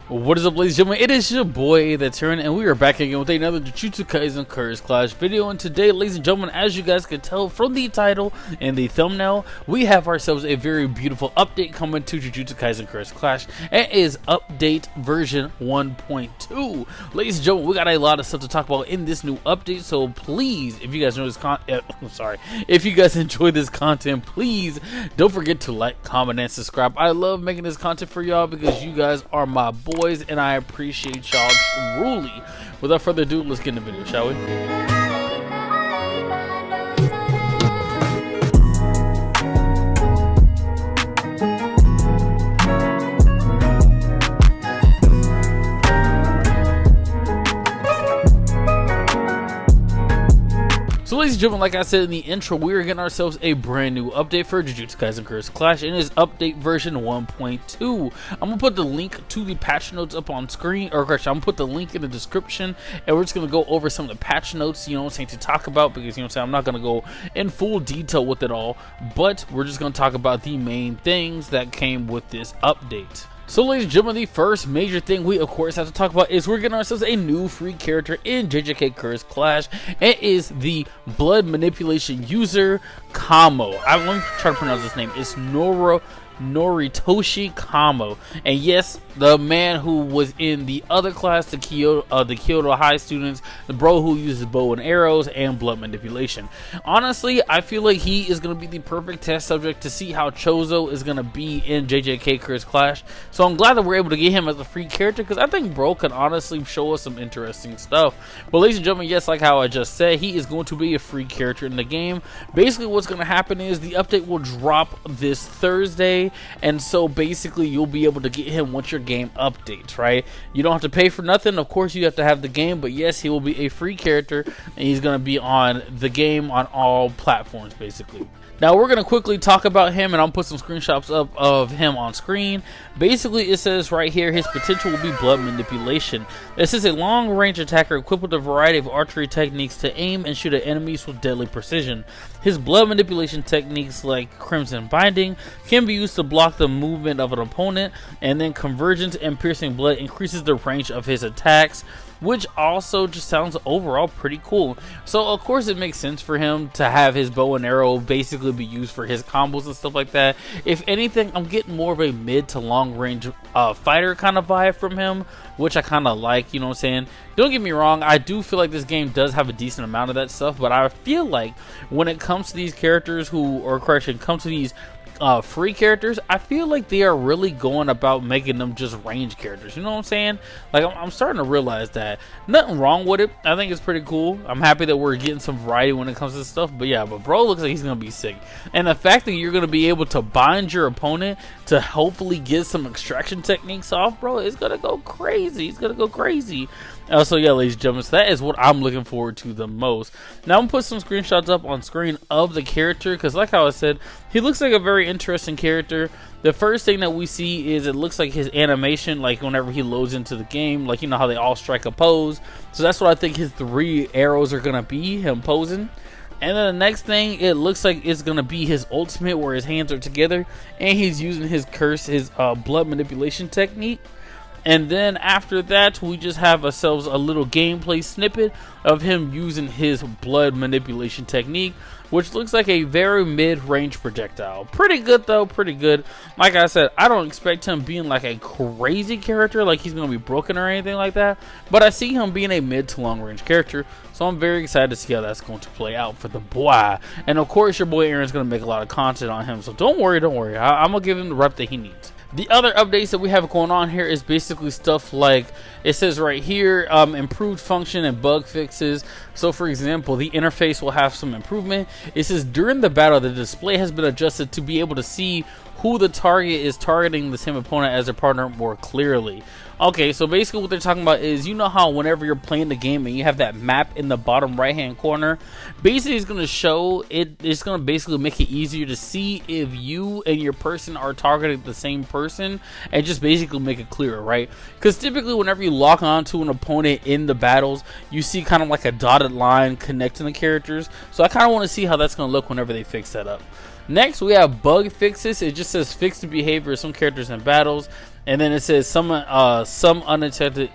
What is up, ladies and gentlemen? It is your boy AyeThatsAaron, and we are back again with another Jujutsu Kaisen Curse Clash video. And today, ladies and gentlemen, as you guys can tell from the title and the thumbnail, we have ourselves a very beautiful update coming to Jujutsu Kaisen Curse Clash. It is update version 1.2. Ladies and gentlemen, we got a lot of stuff to talk about in this new update. So please, if you guys know this if you guys enjoy this content, please don't forget to like, comment, and subscribe. I love making this content for y'all because you guys are my boys, and I appreciate y'all truly. Without further ado, let's get in the video, shall we? So ladies and gentlemen, like I said in the intro, we are getting ourselves a brand new update for Jujutsu Kaisen Curse Clash, and it is update version 1.2. I'm going to put the link to the patch notes up on screen, or correction, I'm going to put the link in the description, and we're just going to go over some of the patch notes, you know what I'm saying, to talk about, because, you know what I'm saying, I'm not going to go in full detail with it all, but we're just going to talk about the main things that came with this update. So ladies and gentlemen, the first major thing we of course have to talk about is we're getting ourselves a new free character in JJK Curse Clash. It is the blood manipulation user Kamo. Let me try to pronounce this name. It's Noritoshi Kamo, and yes, the man who was in the other class, the Kyoto High students, the bro who uses bow and arrows and blood manipulation. Honestly, I feel like he is going to be the perfect test subject to see how Chozo is going to be in JJK Curse Clash. So I'm glad that we're able to get him as a free character, because I think bro can honestly show us some interesting stuff. But ladies and gentlemen, yes, like how I just said, he is going to be a free character in the game. Basically what's going to happen is the update will drop this Thursday, and so basically you'll be able to get him once your game updates, right? You don't have to pay for nothing. Of course you have to have the game, but yes, he will be a free character, and he's going to be on the game on all platforms basically. Now we're going to quickly talk about him, and I'll put some screenshots up of him on screen. Basically it says right here his potential will be blood manipulation. This is a long range attacker equipped with a variety of archery techniques to aim and shoot at enemies with deadly precision. His blood manipulation techniques like Crimson Binding can be used to block the movement of an opponent, and then Convergence and Piercing Blood increases the range of his attacks, which also just sounds overall pretty cool. So of course it makes sense for him to have his bow and arrow basically be used for his combos and stuff like that. If anything, I'm getting more of a mid to long range fighter kind of vibe from him, which I kind of like, you know what I'm saying. Don't get me wrong, I do feel like this game does have a decent amount of that stuff, but I feel like when it comes to these characters come to these free characters, I feel like they are really going about making them just range characters, you know what I'm saying? Like I'm starting to realize that. Nothing wrong with it. I think it's pretty cool. I'm happy that we're getting some variety when it comes to this stuff, but yeah, but bro looks like he's gonna be sick. And the fact that you're gonna be able to bind your opponent to hopefully get some extraction techniques off, bro, it's gonna go crazy. It's gonna go crazy. So yeah, ladies and gentlemen, so that is what I'm looking forward to the most. Now I'm gonna put some screenshots up on screen of the character, because like how I said, he looks like a very interesting character. The first thing that we see is it looks like his animation, like whenever he loads into the game, like you know how they all strike a pose. So that's what I think his 3 arrows are gonna be, him posing. And then the next thing, it looks like it's gonna be his ultimate, where his hands are together and he's using his blood manipulation technique. And then after that, we just have ourselves a little gameplay snippet of him using his blood manipulation technique, which looks like a very mid-range projectile. Pretty good though, pretty good. Like I said, I don't expect him being like a crazy character, like he's going to be broken or anything like that, but I see him being a mid to long range character, so I'm very excited to see how that's going to play out for the boy. And of course your boy Aaron's going to make a lot of content on him, so don't worry, I'm going to give him the rep that he needs. The other updates that we have going on here is basically stuff like, it says right here, improved function and bug fixes. So for example, the interface will have some improvement. It says during the battle, the display has been adjusted to be able to see who the target is targeting the same opponent as their partner more clearly. Okay, so basically what they're talking about is, you know how whenever you're playing the game and you have that map in the bottom right hand corner, basically it's going to show it's going to basically make it easier to see if you and your person are targeting the same person, and just basically make it clearer, right? Because typically whenever you lock on to an opponent in the battles, you see kind of like a dotted line connecting the characters. So I kind of want to see how that's going to look whenever they fix that up. Next, we have bug fixes. It just says fix the behavior of some characters in battles. And then it says some unintended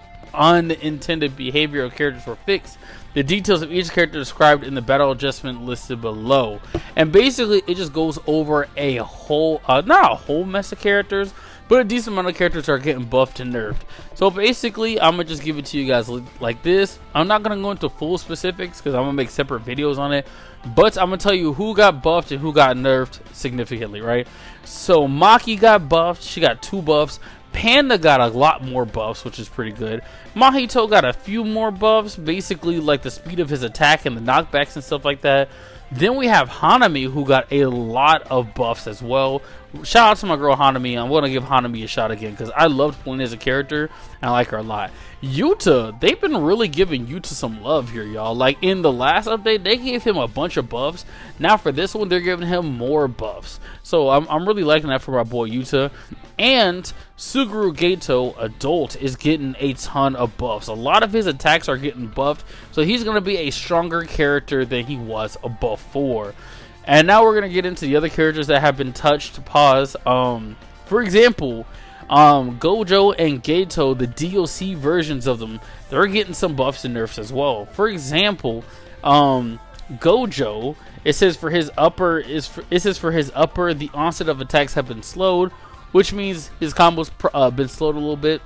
behavior of characters were fixed. The details of each character described in the battle adjustment listed below. And basically it just goes over a whole, not a whole mess of characters, but a decent amount of characters are getting buffed and nerfed. So basically I'm gonna just give it to you guys like this. I'm not gonna go into full specifics because I'm gonna make separate videos on it, but I'm gonna tell you who got buffed and who got nerfed significantly, right? So Maki got buffed. She got 2 buffs. Panda got a lot more buffs, which is pretty good. Mahito got a few more buffs, basically like the speed of his attack and the knockbacks and stuff like that. Then we have Hanami, who got a lot of buffs as well. Shout out to my girl Hanami. I'm going to give Hanami a shot again because I loved playing as a character and I like her a lot. Yuta, they've been really giving Yuta some love here, y'all. Like in the last update, they gave him a bunch of buffs. Now for this one, they're giving him more buffs. So I'm really liking that for my boy Yuta. And Suguru Geto, adult, is getting a ton of buffs. A lot of his attacks are getting buffed. So he's going to be a stronger character than he was before. And now we're going to get into the other characters that have been touched. Pause. For example, Gojo and Geto, the DLC versions of them, they're getting some buffs and nerfs as well. For example, Gojo, it says for his upper, the onset of attacks have been slowed, which means his combos been slowed a little bit.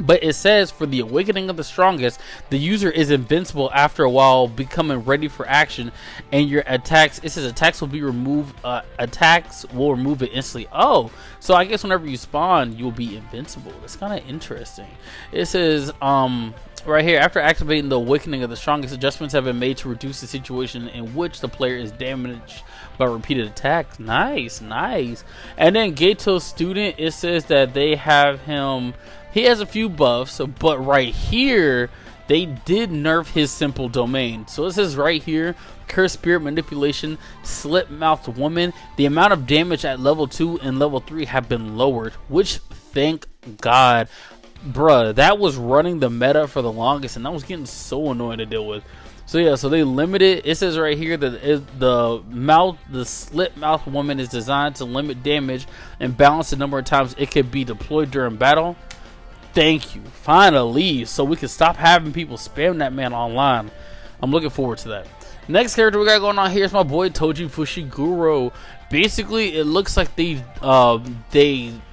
But it says for the awakening of the strongest, the user is invincible after a while, becoming ready for action, and your attacks, it says attacks will be removed, attacks will remove it instantly. Oh, so I guess whenever you spawn, you'll be invincible. That's kind of interesting. It says, right here, after activating the awakening of the strongest, adjustments have been made to reduce the situation in which the player is damaged by repeated attacks. Nice, nice. And then Geto's student, it says that they have him, he has a few buffs, but right here, they did nerf his simple domain. So it says right here, Curse Spirit Manipulation, Slit Mouthed Woman. The amount of damage at level 2 and level 3 have been lowered, which thank God. Bruh, that was running the meta for the longest, and that was getting so annoying to deal with. So yeah, so they limited. It says right here that the Slit Mouthed Woman is designed to limit damage and balance the number of times it could be deployed during battle. Thank you, finally, so we can stop having people spam that man online. I'm looking forward to that. Next character we got going on here is my boy Toji Fushiguro. Basically, it looks like they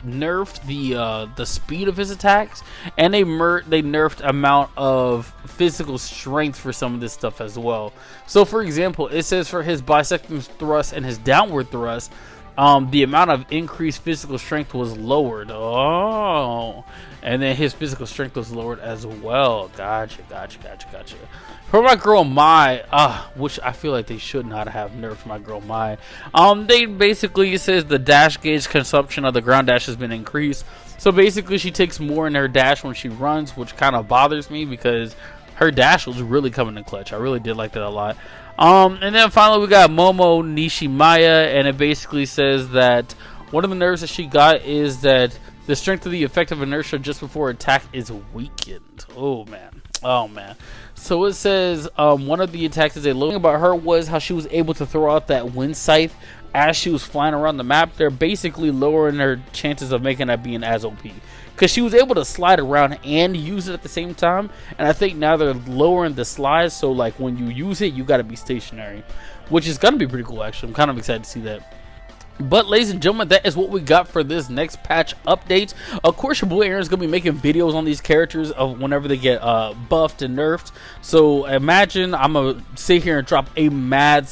nerfed the speed of his attacks, and they nerfed amount of physical strength for some of this stuff as well. So, for example, it says for his bisecting thrust and his downward thrust, the amount of increased physical strength was lowered. Oh, and then his physical strength was lowered as well. Gotcha. For my girl Mai, which I feel like they should not have nerfed my girl Mai. They basically, it says the dash gauge consumption of the ground dash has been increased. So basically, she takes more in her dash when she runs, which kind of bothers me because her dash was really coming in clutch. I really did like that a lot. And then finally we got Momo Nishimaya, and it basically says that one of the nerfs that she got is that the strength of the effective inertia just before attack is weakened. Oh man. So it says one of the attacks is a low thing about her was how she was able to throw out that wind scythe as she was flying around the map. They're basically lowering her chances of making that being as OP, because she was able to slide around and use it at the same time. And I think now they're lowering the slides, so like when you use it, you got to be stationary, which is gonna be pretty cool. Actually, I'm kind of excited to see that. But ladies and gentlemen, that is what we got for this next patch update. Of course, your boy Aaron's gonna be making videos on these characters of whenever they get buffed and nerfed. So imagine I'm gonna sit here and drop a mad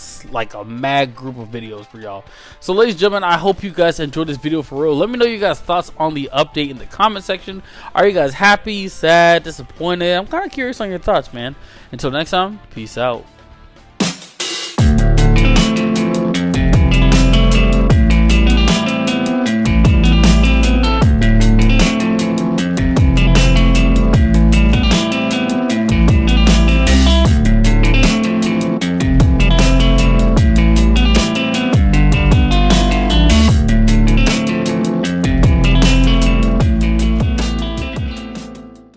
group of videos for y'all. So ladies and gentlemen, I hope you guys enjoyed this video for real. Let me know you guys' thoughts on the update in the comment section. Are you guys happy, sad, disappointed? I'm kind of curious on your thoughts, man. Until next time, peace out.